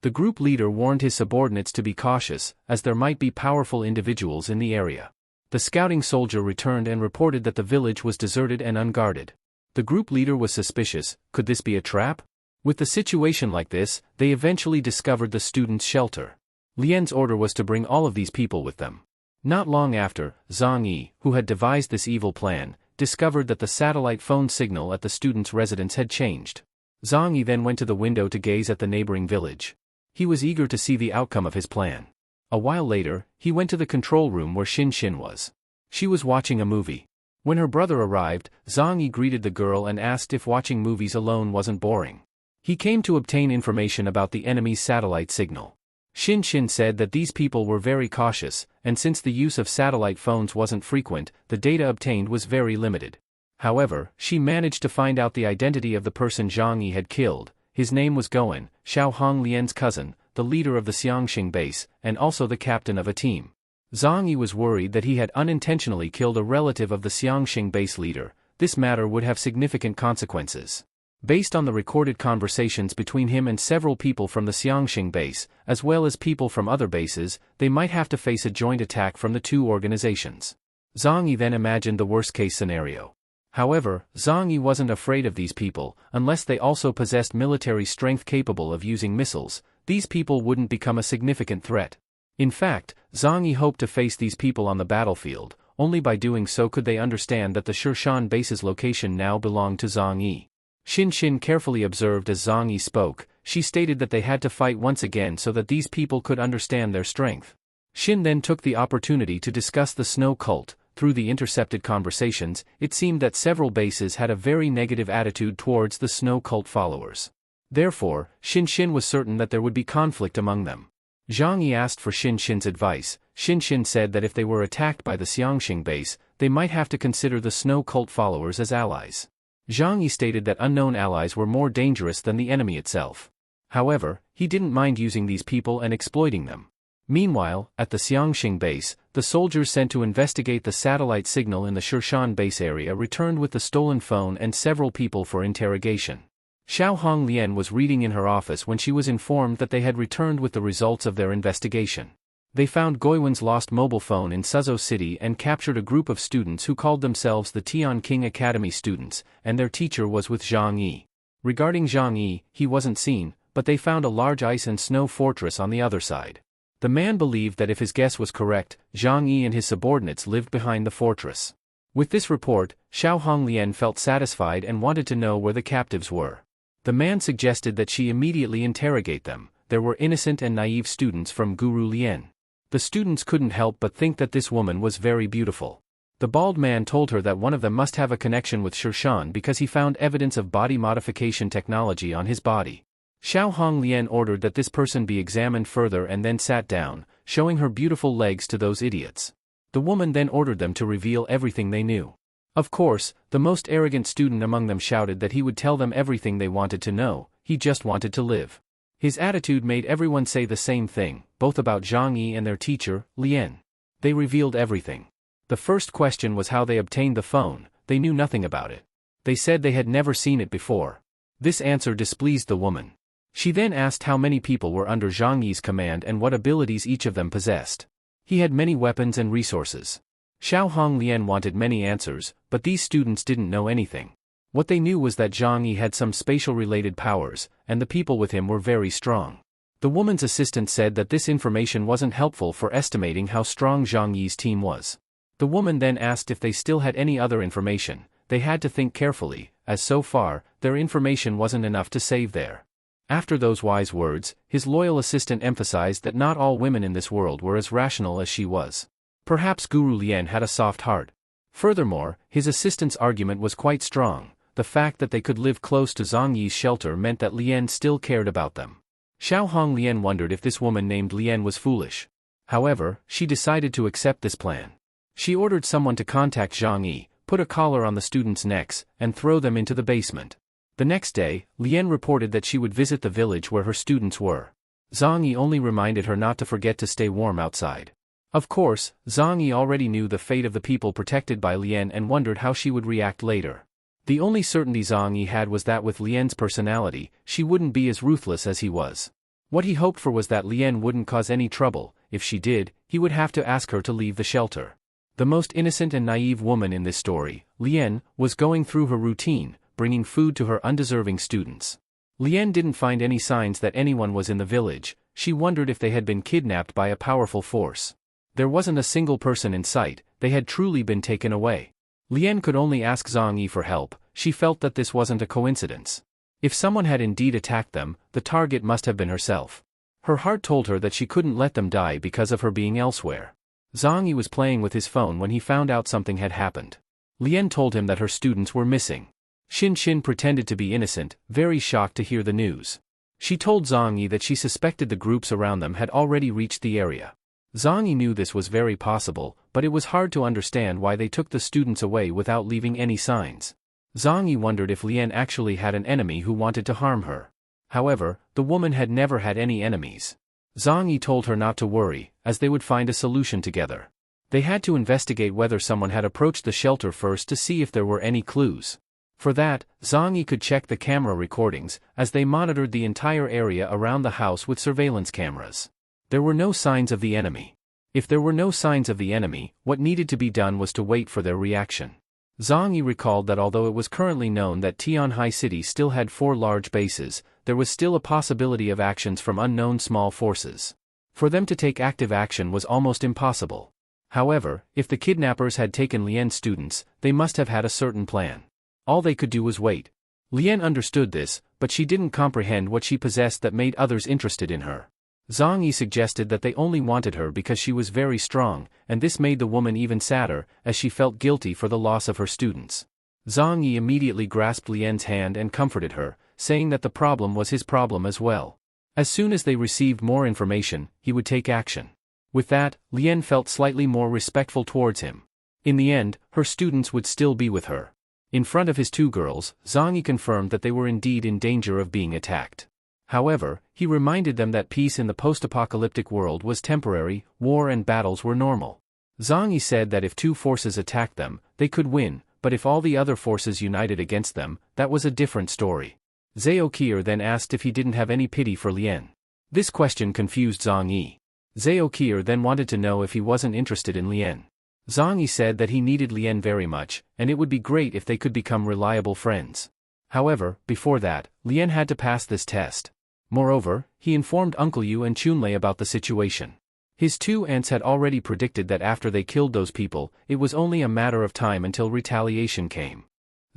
The group leader warned his subordinates to be cautious, as there might be powerful individuals in the area. The scouting soldier returned and reported that the village was deserted and unguarded. The group leader was suspicious. Could this be a trap? With the situation like this, they eventually discovered the students' shelter. Lien's order was to bring all of these people with them. Not long after, Zhang Yi, who had devised this evil plan, discovered that the satellite phone signal at the students' residence had changed. Zhang Yi then went to the window to gaze at the neighboring village. He was eager to see the outcome of his plan. A while later, he went to the control room where Xin was. She was watching a movie. When her brother arrived, Zhang Yi greeted the girl and asked if watching movies alone wasn't boring. He came to obtain information about the enemy's satellite signal. Xin said that these people were very cautious, and since the use of satellite phones wasn't frequent, the data obtained was very limited. However, she managed to find out the identity of the person Zhang Yi had killed. His name was Goen, Xiaohong Lian's cousin, the leader of the Xiangxing base, and also the captain of a team. Zhang Yi was worried that he had unintentionally killed a relative of the Xiangxing base leader. This matter would have significant consequences. Based on the recorded conversations between him and several people from the Xiangxing base, as well as people from other bases, they might have to face a joint attack from the two organizations. Zhang Yi then imagined the worst-case scenario. However, Zhang Yi wasn't afraid of these people. Unless they also possessed military strength capable of using missiles, these people wouldn't become a significant threat. In fact, Zhang Yi hoped to face these people on the battlefield. Only by doing so could they understand that the Shirshan base's location now belonged to Zhang Yi. Xin carefully observed as Zhang Yi spoke. She stated that they had to fight once again so that these people could understand their strength. Xin then took the opportunity to discuss the snow cult. Through the intercepted conversations, it seemed that several bases had a very negative attitude towards the snow cult followers. Therefore, Xin was certain that there would be conflict among them. Zhang Yi asked for Xin's advice. Xin said that if they were attacked by the Xiangxing base, they might have to consider the snow cult followers as allies. Zhang Yi stated that unknown allies were more dangerous than the enemy itself. However, he didn't mind using these people and exploiting them. Meanwhile, at the Xiangxing base, the soldiers sent to investigate the satellite signal in the Shirshan base area returned with the stolen phone and several people for interrogation. Xiaohong Lian was reading in her office when she was informed that they had returned with the results of their investigation. They found Goiwen's lost mobile phone in Suzhou City and captured a group of students who called themselves the Tian King Academy students, and their teacher was with Zhang Yi. Regarding Zhang Yi, he wasn't seen, but they found a large ice and snow fortress on the other side. The man believed that if his guess was correct, Zhang Yi and his subordinates lived behind the fortress. With this report, Xiaohong Lian felt satisfied and wanted to know where the captives were. The man suggested that she immediately interrogate them. There were innocent and naive students from Guru Lian. The students couldn't help but think that this woman was very beautiful. The bald man told her that one of them must have a connection with Shirshan because he found evidence of body modification technology on his body. Xiaohong Lian ordered that this person be examined further and then sat down, showing her beautiful legs to those idiots. The woman then ordered them to reveal everything they knew. Of course, the most arrogant student among them shouted that he would tell them everything they wanted to know. He just wanted to live. His attitude made everyone say the same thing, both about Zhang Yi and their teacher, Lian. They revealed everything. The first question was how they obtained the phone. They knew nothing about it. They said they had never seen it before. This answer displeased the woman. She then asked how many people were under Zhang Yi's command and what abilities each of them possessed. He had many weapons and resources. Xiaohong Lian wanted many answers, but these students didn't know anything. What they knew was that Zhang Yi had some spatial-related powers, and the people with him were very strong. The woman's assistant said that this information wasn't helpful for estimating how strong Zhang Yi's team was. The woman then asked if they still had any other information. They had to think carefully, as so far, their information wasn't enough to save there. After those wise words, his loyal assistant emphasized that not all women in this world were as rational as she was. Perhaps Guru Lian had a soft heart. Furthermore, his assistant's argument was quite strong. The fact that they could live close to Zhang Yi's shelter meant that Lian still cared about them. Xiaohong Lian wondered if this woman named Lian was foolish. However, she decided to accept this plan. She ordered someone to contact Zhang Yi, put a collar on the students' necks, and throw them into the basement. The next day, Lian reported that she would visit the village where her students were. Zhang Yi only reminded her not to forget to stay warm outside. Of course, Zhang Yi already knew the fate of the people protected by Lian and wondered how she would react later. The only certainty Zhang Yi had was that with Lian's personality, she wouldn't be as ruthless as he was. What he hoped for was that Lien wouldn't cause any trouble. If she did, he would have to ask her to leave the shelter. The most innocent and naive woman in this story, Lien, was going through her routine, bringing food to her undeserving students. Lien didn't find any signs that anyone was in the village. She wondered if they had been kidnapped by a powerful force. There wasn't a single person in sight. They had truly been taken away. Lien could only ask Zhang Yi for help. She felt that this wasn't a coincidence. If someone had indeed attacked them, the target must have been herself. Her heart told her that she couldn't let them die because of her being elsewhere. Zhang Yi was playing with his phone when he found out something had happened. Lien told him that her students were missing. Xin pretended to be innocent, very shocked to hear the news. She told Zhang Yi that she suspected the groups around them had already reached the area. Zhang Yi knew this was very possible, but it was hard to understand why they took the students away without leaving any signs. Zhang Yi wondered if Lien actually had an enemy who wanted to harm her. However, the woman had never had any enemies. Zhang Yi told her not to worry, as they would find a solution together. They had to investigate whether someone had approached the shelter first to see if there were any clues. For that, Zhang Yi could check the camera recordings, as they monitored the entire area around the house with surveillance cameras. There were no signs of the enemy. If there were no signs of the enemy, what needed to be done was to wait for their reaction. Zhang Yi recalled that although it was currently known that Tianhai City still had 4 large bases, there was still a possibility of actions from unknown small forces. For them to take active action was almost impossible. However, if the kidnappers had taken Lien's students, they must have had a certain plan. All they could do was wait. Lien understood this, but she didn't comprehend what she possessed that made others interested in her. Zhang Yi suggested that they only wanted her because she was very strong, and this made the woman even sadder, as she felt guilty for the loss of her students. Zhang Yi immediately grasped Lien's hand and comforted her, saying that the problem was his problem as well. As soon as they received more information, he would take action. With that, Lien felt slightly more respectful towards him. In the end, her students would still be with her. In front of his 2 girls, Zhang Yi confirmed that they were indeed in danger of being attacked. However, he reminded them that peace in the post-apocalyptic world was temporary, war and battles were normal. Zhang Yi said that if 2 forces attacked them, they could win, but if all the other forces united against them, that was a different story. Zhao then asked if he didn't have any pity for Lien. This question confused Zhang Yi. Zhao then wanted to know if he wasn't interested in Lien. Zhang Yi said that he needed Lien very much, and it would be great if they could become reliable friends. However, before that, Lien had to pass this test. Moreover, he informed Uncle Yu and Chunlei about the situation. His 2 aunts had already predicted that after they killed those people, it was only a matter of time until retaliation came.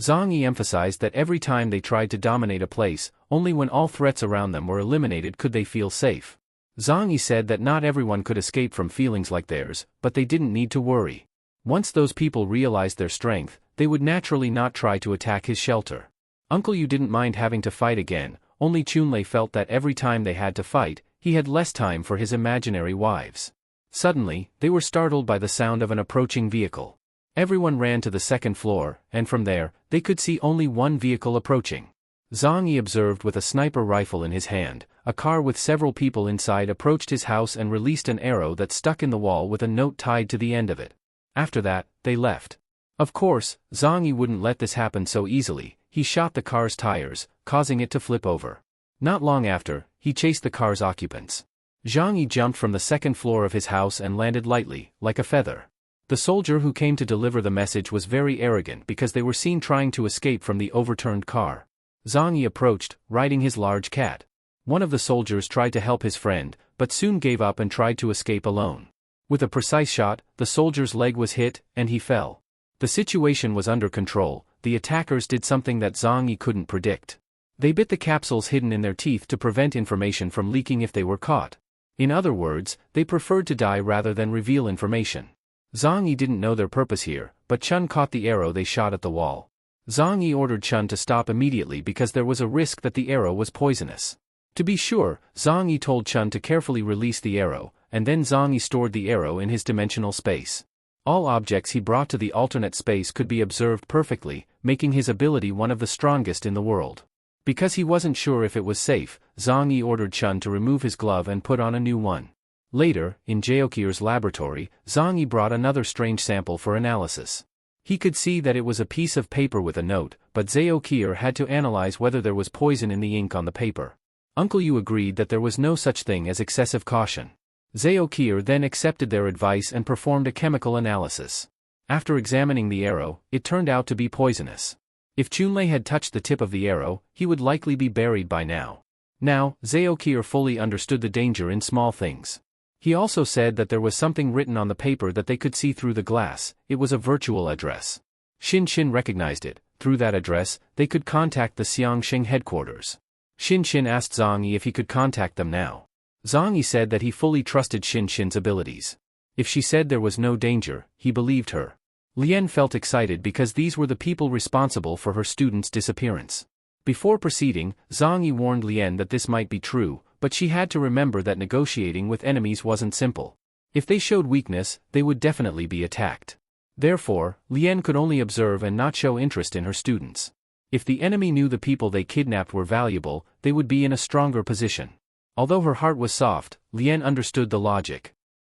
Zhang Yi emphasized that every time they tried to dominate a place, only when all threats around them were eliminated could they feel safe. Zhang Yi said that not everyone could escape from feelings like theirs, but they didn't need to worry. Once those people realized their strength, they would naturally not try to attack his shelter. Uncle Yu didn't mind having to fight again, only Chunlei felt that every time they had to fight, he had less time for his imaginary wives. Suddenly, they were startled by the sound of an approaching vehicle. Everyone ran to the 2nd floor, and from there, they could see only one vehicle approaching. Zhang Yi observed with a sniper rifle in his hand. A car with several people inside approached his house and released an arrow that stuck in the wall with a note tied to the end of it. After that, they left. Of course, Zhang Yi wouldn't let this happen so easily. He shot the car's tires, causing it to flip over. Not long after, he chased the car's occupants. Zhang Yi jumped from the 2nd floor of his house and landed lightly, like a feather. The soldier who came to deliver the message was very arrogant because they were seen trying to escape from the overturned car. Zhang Yi approached, riding his large cat. One of the soldiers tried to help his friend, but soon gave up and tried to escape alone. With a precise shot, the soldier's leg was hit, and he fell. The situation was under control. The attackers did something that Zhang Yi couldn't predict. They bit the capsules hidden in their teeth to prevent information from leaking if they were caught. In other words, they preferred to die rather than reveal information. Zhang Yi didn't know their purpose here, but Chun caught the arrow they shot at the wall. Zhang Yi ordered Chun to stop immediately because there was a risk that the arrow was poisonous. To be sure, Zhang Yi told Chun to carefully release the arrow, and then Zhang Yi stored the arrow in his dimensional space. All objects he brought to the alternate space could be observed perfectly, making his ability one of the strongest in the world. Because he wasn't sure if it was safe, Zhang Yi ordered Chun to remove his glove and put on a new one. Later, in Zhaokir's laboratory, Zhang Yi brought another strange sample for analysis. He could see that it was a piece of paper with a note, but Zhaokir had to analyze whether there was poison in the ink on the paper. Uncle Yu agreed that there was no such thing as excessive caution. Zhao then accepted their advice and performed a chemical analysis. After examining the arrow, it turned out to be poisonous. If Chunlei had touched the tip of the arrow, he would likely be buried by now. Now, Zhao fully understood the danger in small things. He also said that there was something written on the paper that they could see through the glass. It was a virtual address. Xin recognized it. Through that address, they could contact the Xiangxing headquarters. Xin asked Zhang Yi if he could contact them now. Zhang Yi said that he fully trusted Xin's abilities. If she said there was no danger, he believed her. Lien felt excited because these were the people responsible for her student's disappearance. Before proceeding, Zhang Yi warned Lien that this might be true, but she had to remember that negotiating with enemies wasn't simple. If they showed weakness, they would definitely be attacked. Therefore, Lien could only observe and not show interest in her students. If the enemy knew the people they kidnapped were valuable, they would be in a stronger position. Although her heart was soft, Lien understood the logic.